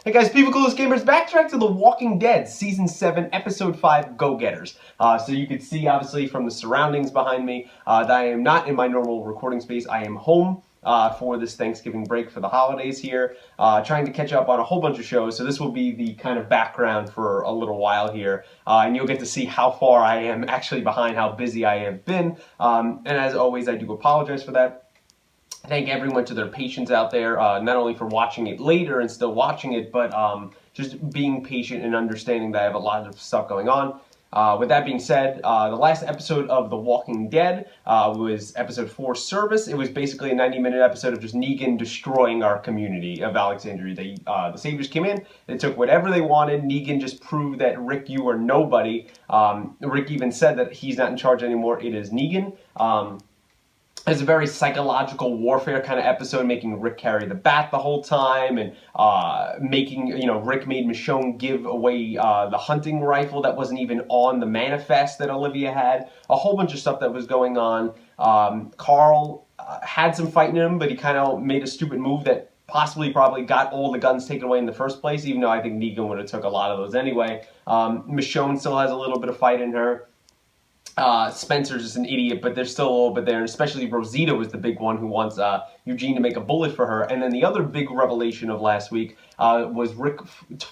Hey guys, People Clueless Gamers, backtrack to The Walking Dead, Season 7, Episode 5, Go-Getters. So you can see, obviously, from the surroundings behind me, that I am not in my normal recording space. I am home for this Thanksgiving break for the holidays here, trying to catch up on a whole bunch of shows. So this will be the kind of background for a little while here, and you'll get to see how far I am actually behind, how busy I have been. And as always, I do apologize for that. Thank everyone to their patience out there, not only for watching it later and still watching it, but just being patient and understanding that I have a lot of stuff going on. With that being said, the last episode of The Walking Dead was episode 4, Service. It was basically a 90-minute episode of just Negan destroying our community of Alexandria. The Saviors came in, they took whatever they wanted. Negan just proved that, Rick, you are nobody. Rick even said that he's not in charge anymore. It is Negan. It's a very psychological warfare kind of episode, making Rick carry the bat the whole time, and Rick made Michonne give away the hunting rifle that wasn't even on the manifest that Olivia had. A whole bunch of stuff that was going on. Carl had some fight in him, but he kind of made a stupid move that probably got all the guns taken away in the first place, even though I think Negan would have took a lot of those anyway. Michonne still has a little bit of fight in her. Spencer's just an idiot, but there's still a little bit there, and especially Rosita was the big one who wants Eugene to make a bullet for her. And then the other big revelation of last week was Rick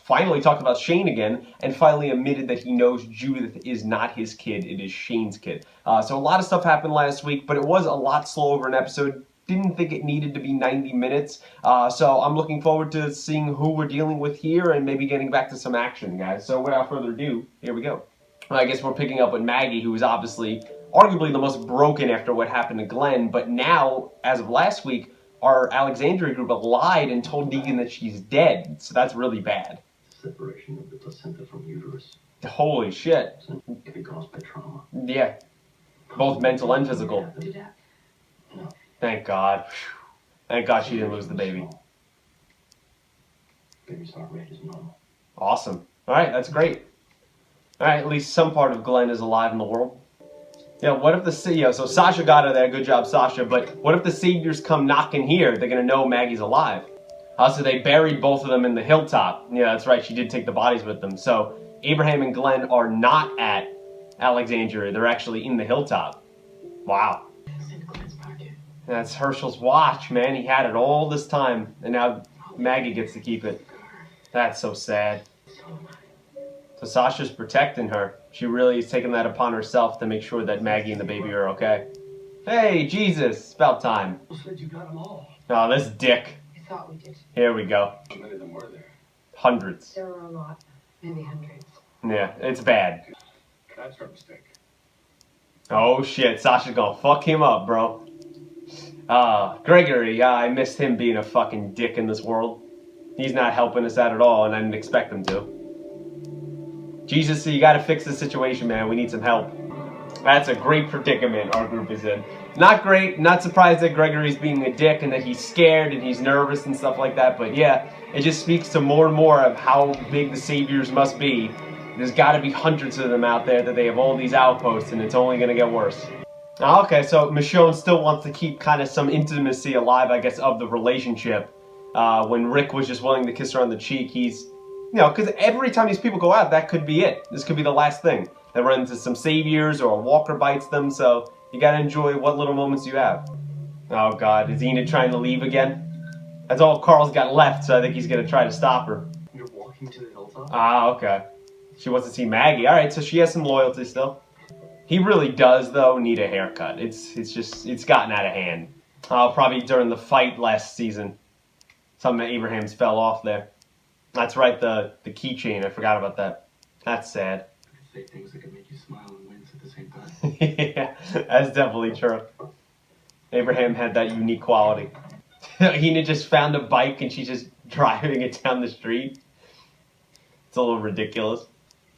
finally talked about Shane again, and finally admitted that he knows Judith is not his kid, it is Shane's kid. So a lot of stuff happened last week, but it was a lot slower of an episode. Didn't think it needed to be 90 minutes, so I'm looking forward to seeing who we're dealing with here and maybe getting back to some action, guys. So without further ado, here we go. I guess we're picking up with Maggie, who is obviously, arguably the most broken after what happened to Glenn, but now, as of last week, our Alexandria group lied and told Negan that she's dead, so that's really bad. Separation of the placenta from uterus. Holy shit. If it caused by trauma. Yeah. Both mental and physical. No. Thank God. Thank God she didn't lose the baby. Baby's heart rate is normal. Awesome. Alright, that's great. Alright, at least some part of Glenn is alive in the world. Yeah, what if so Sasha got her there, good job Sasha, but what if the Saviors come knocking here? They're gonna know Maggie's alive. So they buried both of them in the Hilltop. Yeah, that's right, she did take the bodies with them. So Abraham and Glenn are not at Alexandria, they're actually in the Hilltop. Wow. That's Herschel's watch, man. He had it all this time, and now Maggie gets to keep it. That's so sad. So Sasha's protecting her. She really is taking that upon herself to make sure that Maggie and the baby are okay. Hey, Jesus, it's about time. You said you got them all. Oh, this dick. I thought we did. Here we go. How many of them were there? Hundreds. There were a lot. Maybe hundreds. Yeah, it's bad. That's her mistake. Oh shit, Sasha's gonna fuck him up, bro. Gregory, I missed him being a fucking dick in this world. He's not helping us out at all, and I didn't expect him to. Jesus, so you gotta fix the situation, man. We need some help. That's a great predicament our group is in. Not great, not surprised that Gregory's being a dick and that he's scared and he's nervous and stuff like that, but yeah, it just speaks to more and more of how big the Saviors must be. There's gotta be hundreds of them out there, that they have all these outposts, and it's only gonna get worse. Okay, so Michonne still wants to keep kind of some intimacy alive, I guess, of the relationship. When Rick was just willing to kiss her on the cheek, he's... because every time these people go out, that could be it. This could be the last thing. They run into some Saviors or a walker bites them, so you gotta enjoy what little moments you have. Oh God, is Enid trying to leave again? That's all Carl's got left, so I think he's gonna try to stop her. You're walking to the Hilltop? Okay. She wants to see Maggie. Alright, so she has some loyalty still. He really does, though, need a haircut. It's gotten out of hand. Probably during the fight last season. Some of Abraham's fell off there. That's right, the keychain. I forgot about that. That's sad. Say things that can make you smile and wince at the same time. Yeah, that's definitely true. Abraham had that unique quality. Enid just found a bike and she's just driving it down the street. It's a little ridiculous.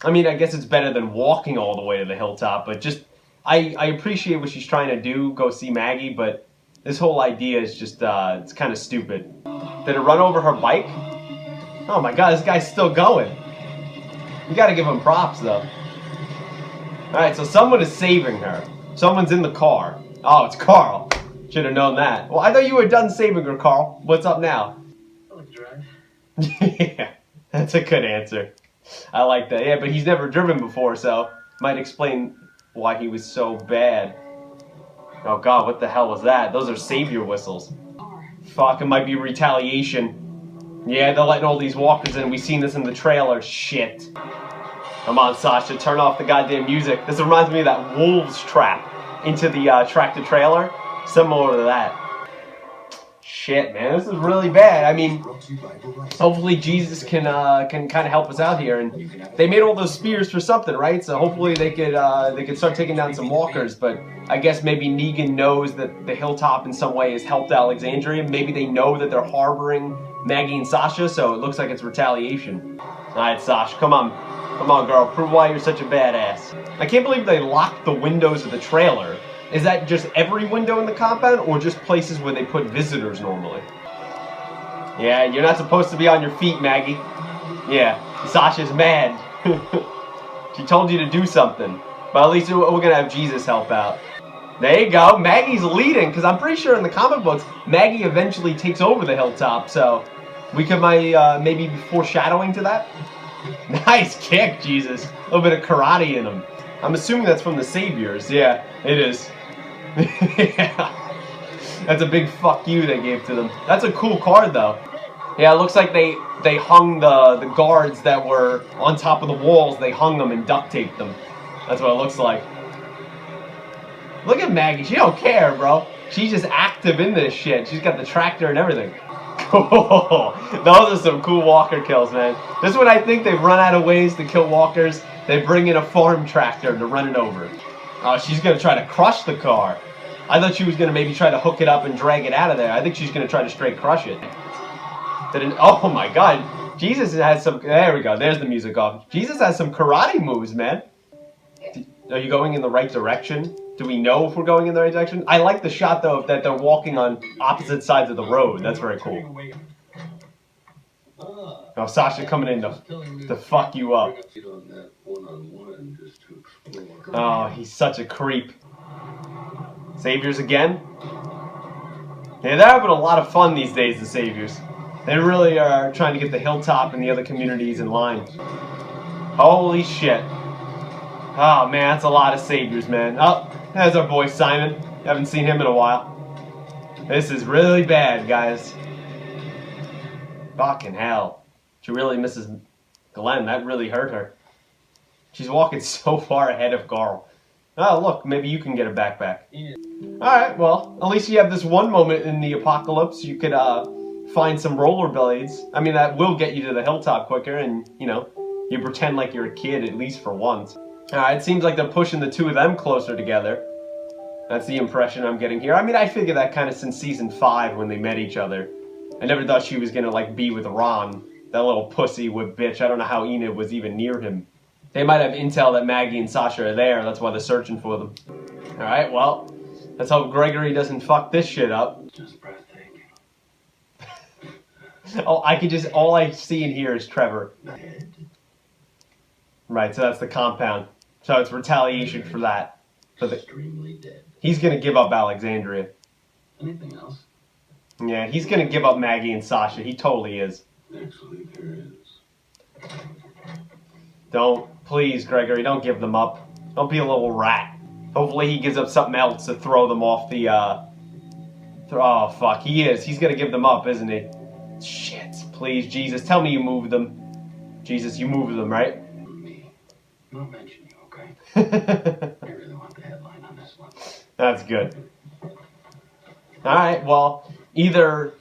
I mean, I guess it's better than walking all the way to the Hilltop, but just, I appreciate what she's trying to do, go see Maggie, but this whole idea is just, it's kind of stupid. Did it run over her bike? Oh my God, this guy's still going. You gotta give him props, though. Alright, so someone is saving her. Someone's in the car. Oh, it's Carl. Should have known that. Well, I thought you were done saving her, Carl. What's up now? I like to drive. Yeah. That's a good answer. I like that. Yeah, but he's never driven before, so might explain why he was so bad. Oh god, what the hell was that? Those are savior whistles. Fuck, it might be retaliation. Yeah, they're letting all these walkers in. We've seen this in the trailer. Shit. Come on, Sasha, turn off the goddamn music. This reminds me of that wolves trap into the tractor trailer. Similar to that. Shit, man, this is really bad. I mean, hopefully Jesus can kind of help us out here. And they made all those spears for something, right? So hopefully they could start taking down some walkers. But I guess maybe Negan knows that the Hilltop in some way has helped Alexandria. Maybe they know that they're harboring Maggie and Sasha, so it looks like it's retaliation. All right, Sasha, come on. Come on, girl. Prove why you're such a badass. I can't believe they locked the windows of the trailer. Is that just every window in the compound, or just places where they put visitors normally? Yeah, you're not supposed to be on your feet, Maggie. Yeah, Sasha's mad. She told you to do something. But at least we're going to have Jesus help out. There you go. Maggie's leading, because I'm pretty sure in the comic books, Maggie eventually takes over the Hilltop, so we could maybe be foreshadowing to that. Nice kick, Jesus. A little bit of karate in him. I'm assuming that's from the Saviors. Yeah, it is. Yeah. That's a big fuck you they gave to them. That's a cool card, though. Yeah, it looks like they hung the guards that were on top of the walls. They hung them and duct taped them. That's what it looks like. Look at Maggie. She don't care, bro. She's just active in this shit. She's got the tractor and everything. Cool. Those are some cool walker kills, man. This one, I think they've run out of ways to kill walkers. They bring in a farm tractor to run it over. Oh, she's going to try to crush the car. I thought she was going to maybe try to hook it up and drag it out of there. I think she's going to try to straight crush it. Oh my god. Jesus has some... There we go. There's the music off. Jesus has some karate moves, man. Are you going in the right direction? Do we know if we're going in the right direction? I like the shot, though, that they're walking on opposite sides of the road. That's very cool. Oh, Sasha coming in to fuck you up. Oh, he's such a creep. Saviors again? Yeah, they're having a lot of fun these days, the Saviors. They really are trying to get the Hilltop and the other communities in line. Holy shit. Oh, man, that's a lot of Saviors, man. Oh, there's our boy Simon. Haven't seen him in a while. This is really bad, guys. Fucking hell. She really misses Glenn. That really hurt her. She's walking so far ahead of Carl. Oh, look, maybe you can get a backpack. Yeah. Alright, well, at least you have this one moment in the apocalypse. You could find some rollerblades. I mean, that will get you to the Hilltop quicker, and, you know, you pretend like you're a kid, at least for once. It seems like they're pushing the two of them closer together. That's the impression I'm getting here. I mean, I figured that kind of since season 5 when they met each other. I never thought she was going to, like, be with Ron. That little pussy with bitch. I don't know how Enid was even near him. They might have intel that Maggie and Sasha are there. That's why they're searching for them. Alright, well, let's hope Gregory doesn't fuck this shit up. Just breathtaking. Oh, all I see and hear is Trevor. Right, so that's the compound. So it's retaliation for that. Extremely dead. He's gonna give up Alexandria. Anything else? Yeah, he's gonna give up Maggie and Sasha. He totally is. Actually, there is. Don't, please, Gregory, don't give them up. Don't be a little rat. Hopefully he gives up something else to throw them off the, Oh, fuck, he is. He's gonna give them up, isn't he? Shit, please, Jesus, tell me you moved them. Jesus, you moved them, right? Me. Not mention you, okay? I really want the headline on this one. That's good. Alright, well, either...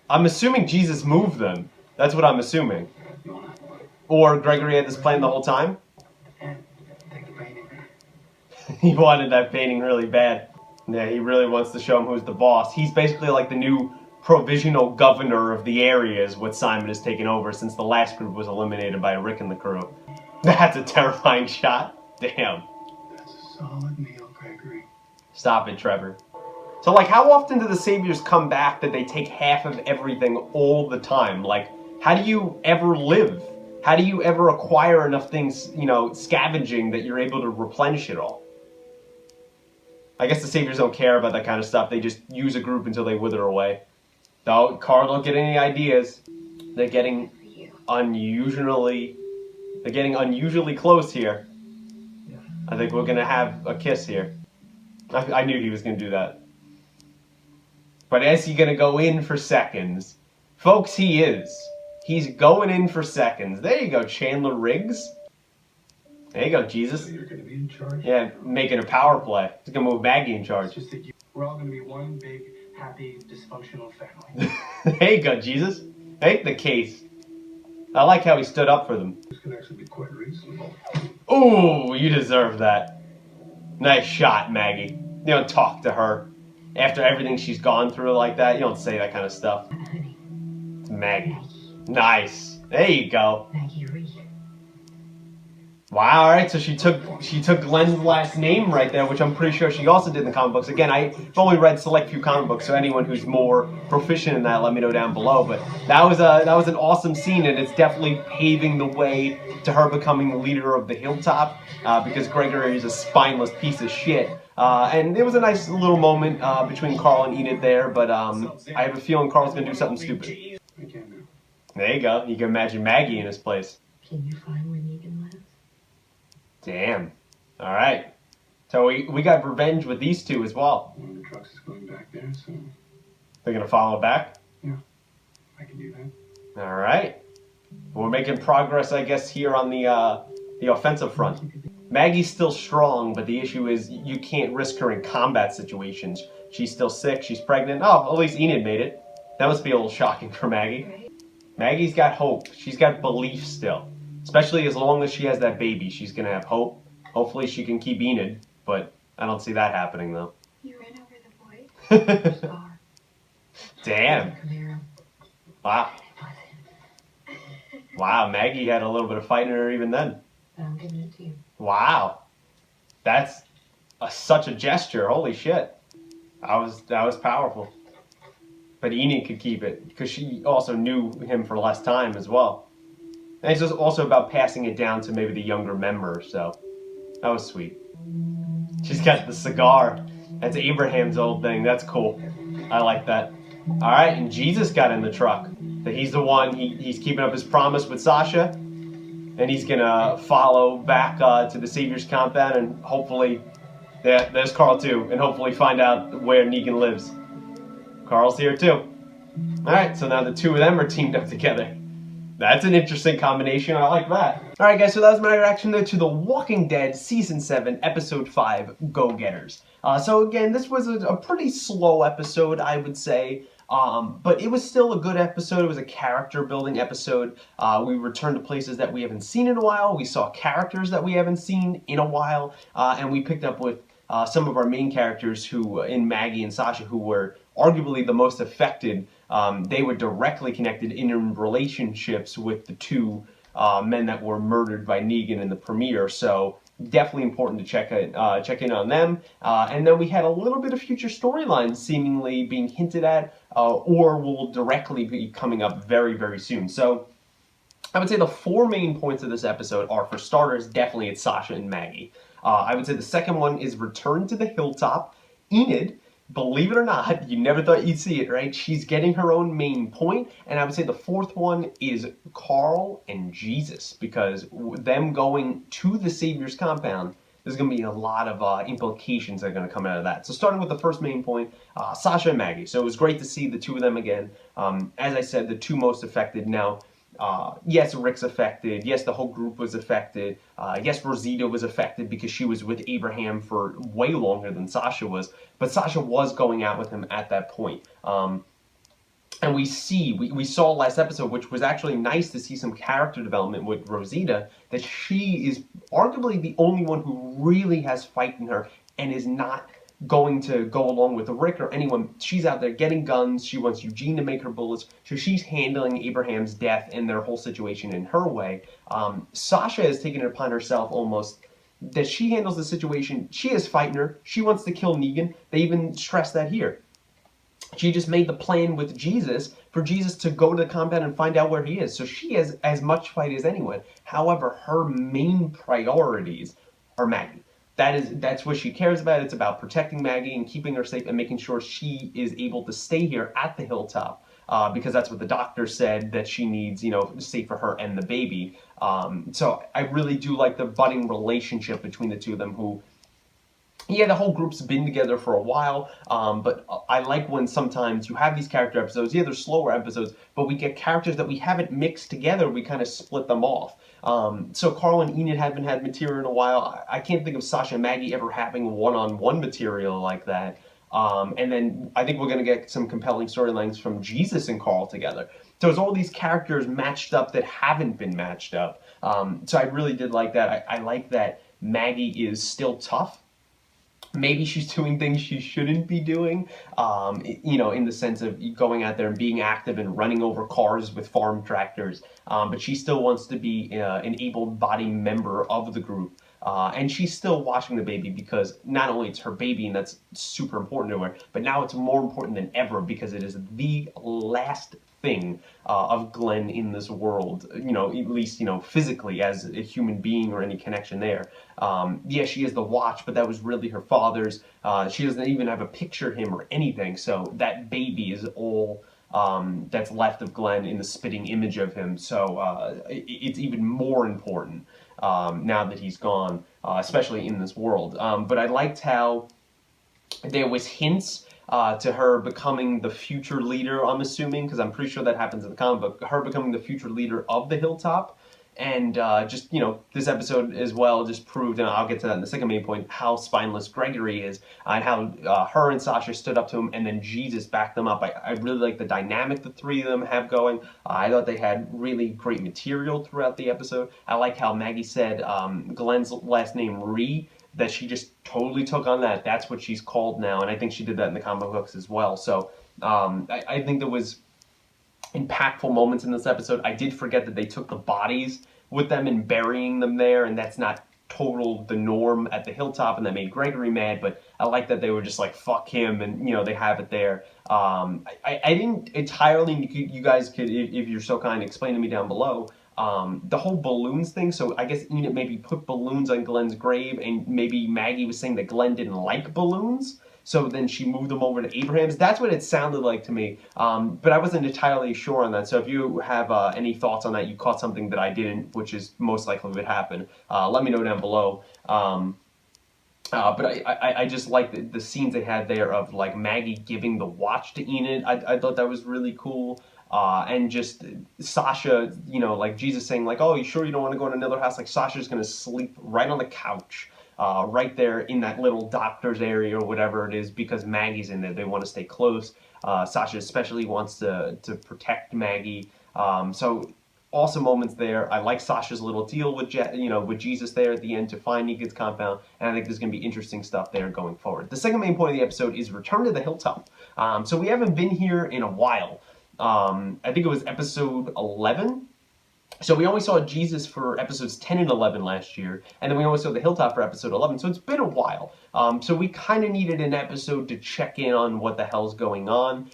I'm assuming Jesus moved them. That's what I'm assuming. You wanna... Or Gregory had this plan the whole time? And take the painting. He wanted that painting really bad. Yeah, he really wants to show him who's the boss. He's basically like the new provisional governor of the area is what Simon has taken over since the last group was eliminated by Rick and the crew. That's a terrifying shot. Damn. That's a solid meal, Gregory. Stop it, Trevor. So, like, how often do the Saviors come back that they take half of everything all the time? Like, how do you ever live? How do you ever acquire enough things, you know, scavenging that you're able to replenish it all? I guess the Saviors don't care about that kind of stuff. They just use a group until they wither away. No, Carl, don't get any ideas. They're getting... unusually, they're getting unusually close here. I think we're gonna have a kiss here. I knew he was gonna do that. But is he gonna go in for seconds? Folks, he is. He's going in for seconds. There you go, Chandler Riggs. There you go, Jesus. So you're going to be in charge? Yeah, making a power play. He's gonna move Maggie in charge. It's just that we're all going to be one big, happy, dysfunctional family. There you go, Jesus. Make the case. I like how he stood up for them. This could actually be quite reasonable. Ooh, you deserve that. Nice shot, Maggie. You don't talk to her. After everything she's gone through like that, you don't say that kind of stuff. Honey. It's Maggie. Maggie. Nice. There you go. Maggie Reed. Wow, alright, so she took Glenn's last name right there, which I'm pretty sure she also did in the comic books. Again, I've only read select few comic books, so anyone who's more proficient in that, let me know down below. But that was an awesome scene, and it's definitely paving the way to her becoming the leader of the Hilltop, because Gregory is a spineless piece of shit. And it was a nice little moment between Carl and Enid there, but I have a feeling Carl's gonna do something stupid. I can't now. There you go. You can imagine Maggie in his place. Can you find where Negan lives? Damn. All right. So we got revenge with these two as well. One of the trucks is going back there, so They're gonna follow back. I can do that. All right. We're making progress, I guess, here on the offensive front. Maggie's still strong, but the issue is you can't risk her in combat situations. She's still sick. She's pregnant. Oh, at least Enid made it. That must be a little shocking for Maggie. Right? Maggie's got hope. She's got belief still. Especially as long as she has that baby, she's gonna have hope. Hopefully she can keep Enid, but I don't see that happening though. You ran over the boy? Scar. Damn. Camaro. Wow. Wow, Maggie had a little bit of fight in her even then. But I'm giving it to you. Wow. That's such a gesture. Holy shit. That was powerful. But Enid could keep it because she also knew him for less time as well. And it's just also about passing it down to maybe the younger members, so that was sweet. She's got the cigar. That's Abraham's old thing. That's cool. I like that. All right, and Jesus got in the truck. So he's the one. He's keeping up his promise with Sasha, and he's gonna follow back to the Savior's compound, and hopefully, there's Carl too, and hopefully find out where Negan lives. Carl's here too. All right, so now the two of them are teamed up together. That's an interesting combination. I like that. All right, guys, so that was my reaction there to The Walking Dead Season 7, Episode 5, Go-Getters. So again, this was a pretty slow episode, I would say. But it was still a good episode. It was a character-building episode. We returned to places that we haven't seen in a while. We saw characters that we haven't seen in a while. And we picked up with some of our main characters who, in Maggie and Sasha, who were arguably the most affected. They were directly connected in relationships with the two men that were murdered by Negan in the premiere. So definitely important to check in on them. And then we had a little bit of future storylines seemingly being hinted at or will directly be coming up very, very soon. So I would say the four main points of this episode are, for starters, definitely it's Sasha and Maggie. I would say the second one is return to the Hilltop. Enid, believe it or not, you never thought you'd see it, right? She's getting her own main point. And I would say the fourth one is Carl and Jesus, because them going to the Savior's compound, there's going to be a lot of implications that are going to come out of that. So starting with the first main point, Sasha and Maggie. So it was great to see the two of them again. As I said, the two most affected. Now, yes, Rick's affected. Yes, the whole group was affected. Yes, Rosita was affected because she was with Abraham for way longer than Sasha was. But Sasha was going out with him at that point. And we saw last episode, which was actually nice to see some character development with Rosita, that she is arguably the only one who really has fight in her and is not going to go along with Rick or anyone. She's out there getting guns. She wants Eugene to make her bullets. So she's handling Abraham's death and their whole situation in her way. Sasha has taken it upon herself almost that she handles the situation. She is fighting her. She wants to kill Negan. They even stress that here. She just made the plan with Jesus for Jesus to go to the compound and find out where he is. So she has as much fight as anyone. However, her main priorities are Maggie. that's what she cares about. It's about protecting Maggie and keeping her safe and making sure she is able to stay here at the Hilltop. Because that's what the doctor said that she needs, safe for her and the baby. So I really do like the budding relationship between the two of them, who, yeah, the whole group's been together for a while, but I like when sometimes you have these character episodes. Yeah, they're slower episodes, but we get characters that we haven't mixed together. We kind of split them off. So Carl and Enid haven't had material in a while. I can't think of Sasha and Maggie ever having one-on-one material like that. And then I think we're going to get some compelling storylines from Jesus and Carl together. So there's all these characters matched up that haven't been matched up. So I really did like that. I like that Maggie is still tough. Maybe she's doing things she shouldn't be doing, in the sense of going out there and being active and running over cars with farm tractors. But she still wants to be an able-bodied member of the group. And she's still watching the baby because not only it's her baby and that's super important to her, but now it's more important than ever because it is the last thing of Glenn in this world, at least, physically as a human being or any connection there. Yeah, she has the watch, but that was really her father's. She doesn't even have a picture of him or anything, so that baby is all that's left of Glenn in the spitting image of him. So it's even more important now that he's gone, especially in this world. But I liked how there was hints to her becoming the future leader, I'm assuming, because I'm pretty sure that happens in the comic book, her becoming the future leader of the Hilltop. And this episode as well just proved, and I'll get to that in the second main point, how spineless Gregory is, and how her and Sasha stood up to him, and then Jesus backed them up. I really like the dynamic the three of them have going. I thought they had really great material throughout the episode. I like how Maggie said Glenn's last name, Ree, that she just totally took on that. That's what she's called now, and I think she did that in the comic books as well. So I think there was impactful moments in this episode. I did forget that they took the bodies with them and burying them there, and that's not the norm at the Hilltop, and that made Gregory mad, but I like that they were just like, fuck him, and they have it there. I didn't entirely, you guys could, if you're so kind, explain to me down below, the whole balloons thing. So I guess Enid maybe put balloons on Glenn's grave, and maybe Maggie was saying that Glenn didn't like balloons, so then she moved them over to Abraham's. That's what it sounded like to me, but I wasn't entirely sure on that. So if you have any thoughts on that, you caught something that I didn't, which is most likely would happen, let me know down below. But I just like the scenes they had there of like Maggie giving the watch to Enid. I thought that was really cool. And just Sasha, like Jesus saying like, oh, you sure you don't want to go in another house? Like Sasha's going to sleep right on the couch. Right there in that little doctor's area or whatever it is, because Maggie's in there. They want to stay close. Sasha especially wants to protect Maggie. So awesome moments there. I like Sasha's little deal with with Jesus there at the end to find Negan's compound, and I think there's going to be interesting stuff there going forward. The second main point of the episode is Return to the Hilltop. So we haven't been here in a while. I think it was episode 11. So we only saw Jesus for episodes 10 and 11 last year, and then we only saw the Hilltop for episode 11, so it's been a while. So we kind of needed an episode to check in on what the hell's going on.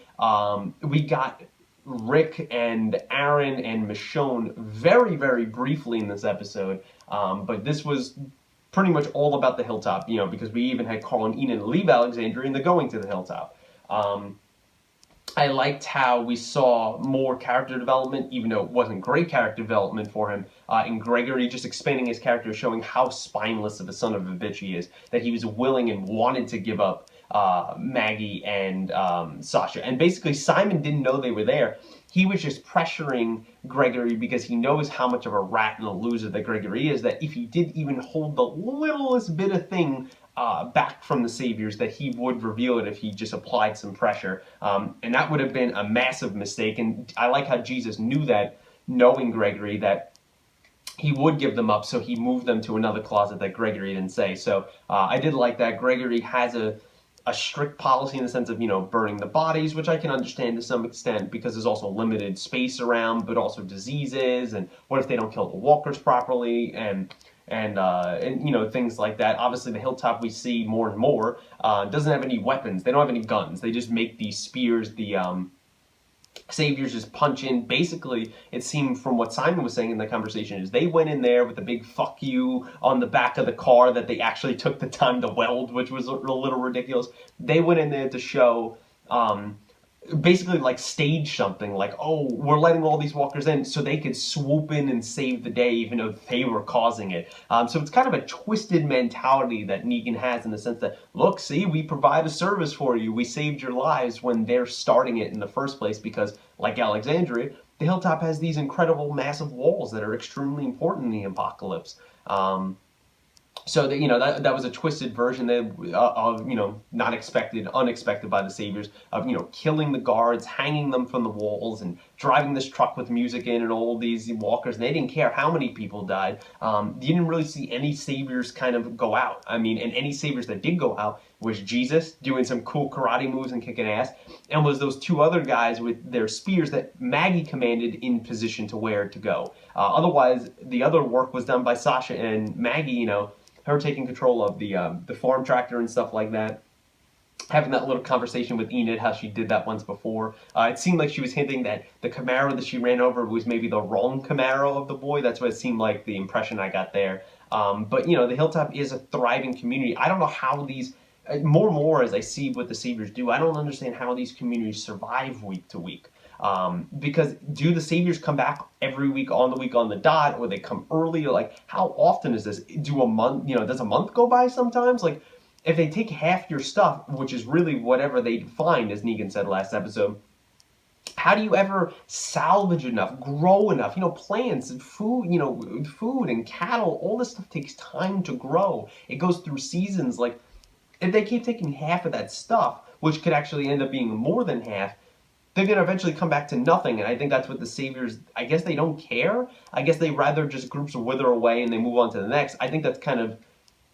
We got Rick and Aaron and Michonne very, very briefly in this episode, but this was pretty much all about the Hilltop, because we even had Carl and Enid leave Alexandria and they're going to the Hilltop. I liked how we saw more character development, even though it wasn't great character development for him, in Gregory, just expanding his character, showing how spineless of a son of a bitch he is, that he was willing and wanted to give up Maggie and Sasha. And basically, Simon didn't know they were there. He was just pressuring Gregory because he knows how much of a rat and a loser that Gregory is, that if he did even hold the littlest bit of thing back from the Saviors, that he would reveal it if he just applied some pressure. And that would have been a massive mistake. And I like how Jesus knew that, knowing Gregory, that he would give them up, so he moved them to another closet that Gregory didn't say. So I did like that. Gregory has a strict policy in the sense of, burning the bodies, which I can understand to some extent because there's also limited space around, but also diseases, and what if they don't kill the walkers properly, and things like that. Obviously, the Hilltop we see more and more doesn't have any weapons. They don't have any guns. They just make these spears, the Saviors just punch in. Basically, it seemed from what Simon was saying in the conversation is they went in there with a big fuck you on the back of the car that they actually took the time to weld, which was a little ridiculous. They went in there to show, basically like stage something like, oh, we're letting all these walkers in so they could swoop in and save the day even though they were causing it. So it's kind of a twisted mentality that Negan has in the sense that, look, see, we provide a service for you, we saved your lives, when they're starting it in the first place because, like Alexandria, the Hilltop has these incredible massive walls that are extremely important in the apocalypse. So that, that was a twisted version of not expected, unexpected by the Saviors, of killing the guards, hanging them from the walls, and driving this truck with music in and all these walkers. And they didn't care how many people died. You didn't really see any Saviors kind of go out. I mean, and any Saviors that did go out was Jesus doing some cool karate moves and kicking ass, and was those two other guys with their spears that Maggie commanded in position to where to go. Otherwise, the other work was done by Sasha and Maggie. Her taking control of the farm tractor and stuff like that, having that little conversation with Enid, how she did that once before. It seemed like she was hinting that the Camaro that she ran over was maybe the wrong Camaro of the boy. That's what it seemed like, the impression I got there. But the Hilltop is a thriving community. I don't know how these, more and more as I see what the Saviors do, I don't understand how these communities survive week to week. Because do the Saviors come back every week on the dot, or they come early? Like, how often is this? Do a month, does a month go by sometimes? Like, if they take half your stuff, which is really whatever they find, as Negan said last episode, how do you ever salvage enough, grow enough? Plants and food, food and cattle, all this stuff takes time to grow. It goes through seasons. Like, if they keep taking half of that stuff, which could actually end up being more than half, they're going to eventually come back to nothing. And I think that's what the Saviors, I guess they don't care. I guess they rather just groups wither away and they move on to the next. I think that's kind of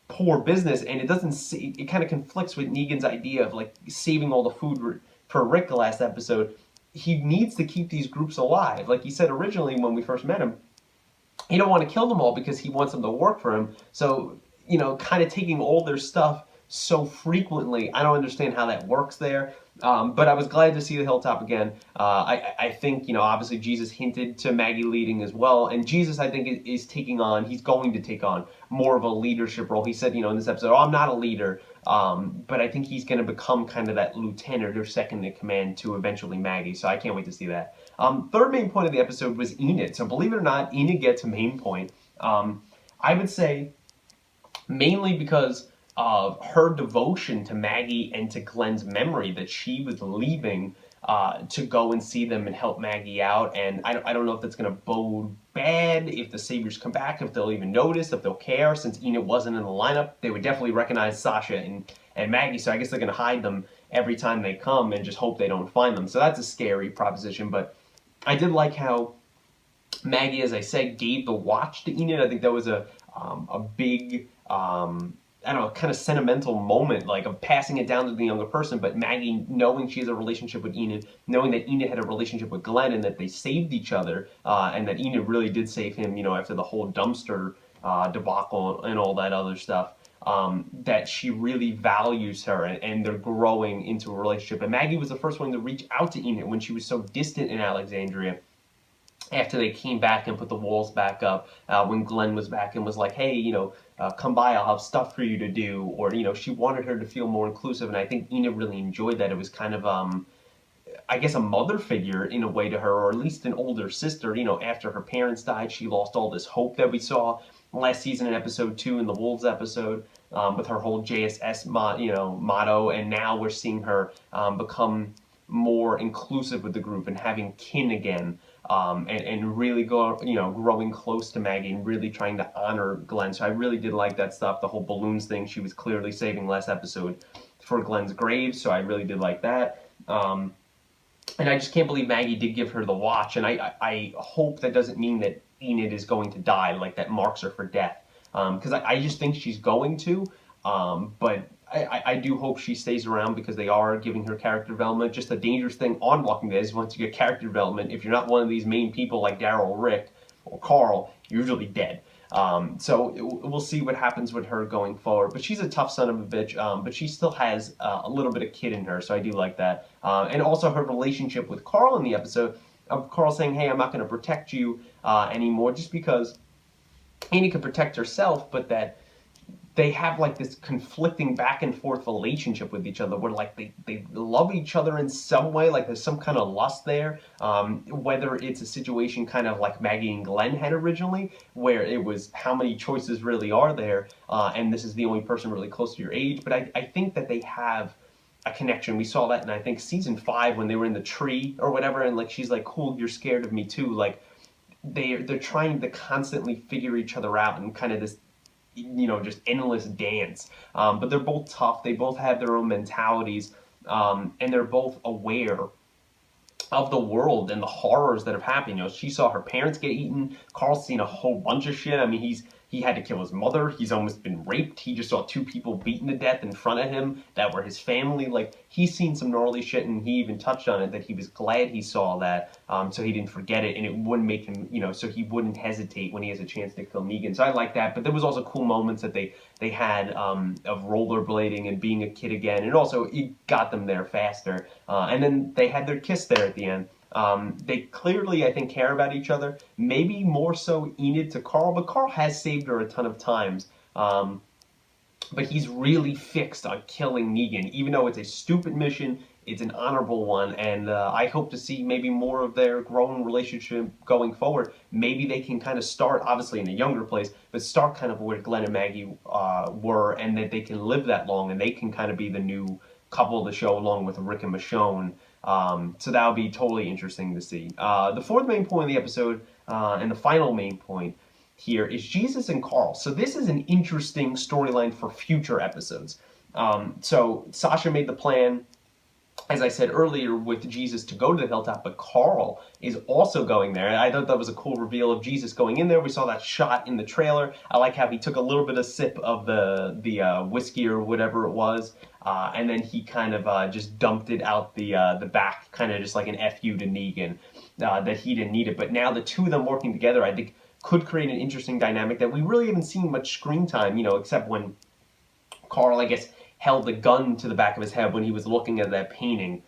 poor business, and it kind of conflicts with Negan's idea of like saving all the food for Rick last episode. He needs to keep these groups alive. Like he said originally when we first met him, he don't want to kill them all because he wants them to work for him. So, kind of taking all their stuff so frequently, I don't understand how that works there. But I was glad to see the Hilltop again. I think, obviously Jesus hinted to Maggie leading as well. And Jesus, I think, he's going to take on more of a leadership role. He said, in this episode, I'm not a leader. But I think he's going to become kind of that lieutenant or second in command to eventually Maggie. So I can't wait to see that. Third main point of the episode was Enid. So believe it or not, Enid gets a main point. I would say mainly because of her devotion to Maggie and to Glenn's memory, that she was leaving to go and see them and help Maggie out. And I don't know if that's going to bode bad, if the Saviors come back, if they'll even notice, if they'll care. Since Enid wasn't in the lineup, they would definitely recognize Sasha and Maggie, so I guess they're going to hide them every time they come and just hope they don't find them. So that's a scary proposition, but I did like how Maggie, as I said, gave the watch to Enid. I think that was a big, I don't know, kind of sentimental moment, like of passing it down to the younger person, but Maggie knowing she has a relationship with Enid, knowing that Enid had a relationship with Glenn and that they saved each other, and that Enid really did save him, after the whole dumpster debacle and all that other stuff, that she really values her, and they're growing into a relationship. And Maggie was the first one to reach out to Enid when she was so distant in Alexandria, after they came back and put the walls back up, when Glenn was back and was like, hey, come by, I'll have stuff for you to do. Or, she wanted her to feel more inclusive, and I think Enid really enjoyed that. It was kind of, I guess, a mother figure in a way to her, or at least an older sister. After her parents died, she lost all this hope that we saw last season in episode 2, in the Wolves episode, with her whole JSS motto, and now we're seeing her become more inclusive with the group and having kin again. And really growing close to Maggie and really trying to honor Glenn. So I really did like that stuff. The whole balloons thing, she was clearly saving last episode for Glenn's grave, so I really did like that. And I just can't believe Maggie did give her the watch, and I hope that doesn't mean that Enid is going to die, like that marks her for death. Because I just think she's going to, but I do hope she stays around, because they are giving her character development. Just a dangerous thing on Walking Dead is once you get character development, if you're not one of these main people like Daryl or Rick or Carl, you're usually dead. So we'll see what happens with her going forward. But she's a tough son of a bitch, but she still has a little bit of kid in her, so I do like that. And also her relationship with Carl in the episode, of Carl saying, hey, I'm not going to protect you anymore, just because Annie could protect herself, but that they have like this conflicting back and forth relationship with each other where like they love each other in some way, like there's some kind of lust there, whether it's a situation kind of like Maggie and Glenn had originally, where it was how many choices really are there, and this is the only person really close to your age. But I think that they have a connection. We saw that in, I think, season 5 when they were in the tree or whatever, and like she's like, cool, you're scared of me too. Like they're trying to constantly figure each other out and kind of this, just endless dance. But they're both tough. They both have their own mentalities, and they're both aware of the world and the horrors that have happened. She saw her parents get eaten. Carl's seen a whole bunch of shit. I mean, he had to kill his mother. He's almost been raped. He just saw 2 people beaten to death in front of him that were his family. Like, he's seen some gnarly shit, and he even touched on it, that he was glad he saw that, so he didn't forget it, and it wouldn't make him, so he wouldn't hesitate when he has a chance to kill Negan. So I like that. But there was also cool moments that they had of rollerblading and being a kid again, and also it got them there faster. And then they had their kiss there at the end. They clearly, I think, care about each other. Maybe more so Enid to Carl, but Carl has saved her a ton of times. But he's really fixed on killing Negan, even though it's a stupid mission. It's an honorable one, and I hope to see maybe more of their growing relationship going forward. Maybe they can kind of start, obviously in a younger place, but start kind of where Glenn and Maggie were, and that they can live that long, and they can kind of be the new couple of the show along with Rick and Michonne. So that would be totally interesting to see. The fourth main point of the episode, and the final main point here, is Jesus and Carl. So this is an interesting storyline for future episodes. So Sasha made the plan, as I said earlier, with Jesus to go to the Hilltop, but Carl is also going there. And I thought that was a cool reveal of Jesus going in there. We saw that shot in the trailer. I like how he took a little bit of sip of the whiskey or whatever it was, and then he kind of just dumped it out the back, kind of just like an FU to Negan, that he didn't need it. But now the two of them working together, I think, could create an interesting dynamic that we really haven't seen much screen time, except when Carl, I guess, held the gun to the back of his head when he was looking at that painting,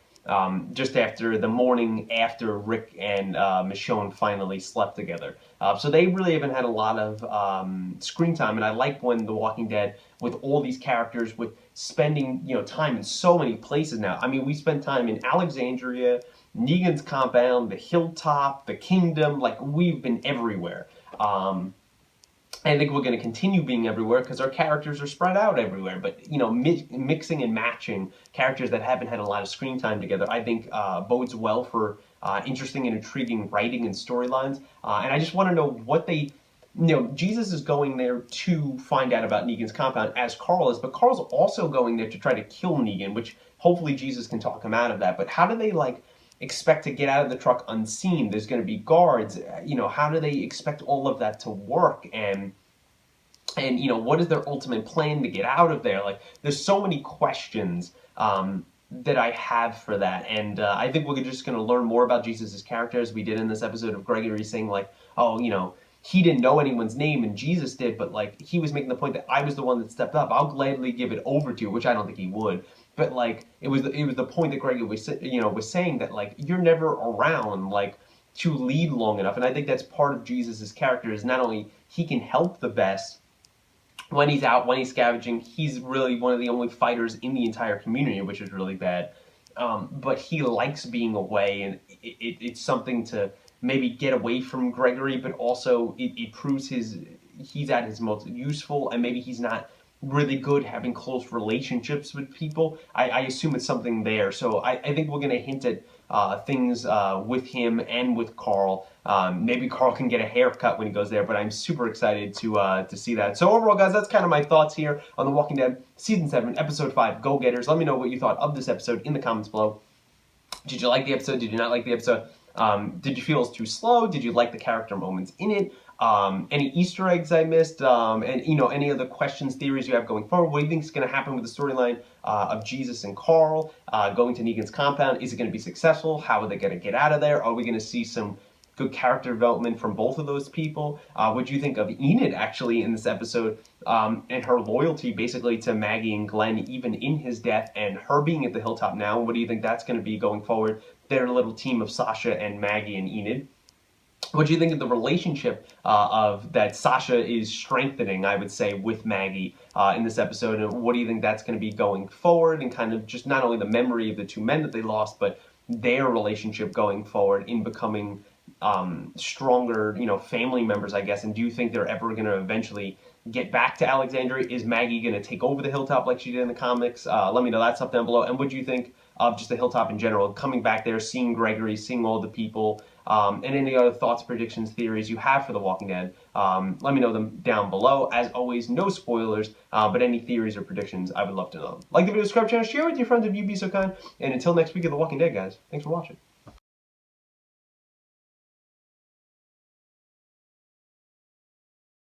just after the morning after Rick and Michonne finally slept together. So they really haven't had a lot of screen time, and I like when The Walking Dead, with all these characters, with spending time in so many places now. I mean, we spent time in Alexandria, Negan's compound, the Hilltop, the Kingdom. Like, we've been everywhere. I think we're going to continue being everywhere because our characters are spread out everywhere. But, mixing and matching characters that haven't had a lot of screen time together, I think bodes well for interesting and intriguing writing and storylines. And I just want to know what they... Jesus is going there to find out about Negan's compound, as Carl is, but Carl's also going there to try to kill Negan, which hopefully Jesus can talk him out of that. But how do they, expect to get out of the truck unseen? There's going to be guards. How do they expect all of that to work? And what is their ultimate plan to get out of there? There's so many questions that I have for that, and I think we're just going to learn more about Jesus' character, as we did in this episode of Gregory saying, he didn't know anyone's name and Jesus did, but he was making the point that I was the one that stepped up. I'll gladly give it over to you, which I don't think he would. But it was the point that Gregory was saying, that you're never around to lead long enough, and I think that's part of Jesus' character, is not only he can help the best when he's out, when he's scavenging, he's really one of the only fighters in the entire community, which is really bad. But he likes being away, and it's something to maybe get away from Gregory, but also it proves he's at his most useful, and maybe he's not really good having close relationships with people. I assume it's something there. So I think we're going to hint at things with him and with Carl. Maybe Carl can get a haircut when he goes there, but I'm super excited to see that. So overall, guys, that's kind of my thoughts here on The Walking Dead Season 7, Episode 5, Go Getters. Let me know what you thought of this episode in the comments below. Did you like the episode? Did you not like the episode? Did you feel it was too slow? Did you like the character moments in it? Any Easter eggs I missed? And any other questions, theories you have going forward? What do you think is going to happen with the storyline of Jesus and Carl going to Negan's compound? Is it going to be successful? How are they going to get out of there? Are we going to see some good character development from both of those people. What do you think of Enid actually in this episode, and her loyalty basically to Maggie and Glenn even in his death, and her being at the Hilltop now? What do you think that's going to be going forward? Their little team of Sasha and Maggie and Enid. What do you think of the relationship of that Sasha is strengthening, I would say, with Maggie in this episode? And what do you think that's going to be going forward, and kind of just not only the memory of the two men that they lost, but their relationship going forward in becoming stronger, family members, I guess? And do you think they're ever going to eventually get back to Alexandria? Is Maggie going to take over the Hilltop like she did in the comics? Let me know that stuff down below. And what do you think of just the Hilltop in general, coming back there, seeing Gregory, seeing all the people, and any other thoughts, predictions, theories you have for The Walking Dead? Let me know them down below. As always, no spoilers, but any theories or predictions, I would love to know them. Like the video, subscribe, channel, share with your friends if you'd be so kind. And until next week of The Walking Dead, guys, thanks for watching.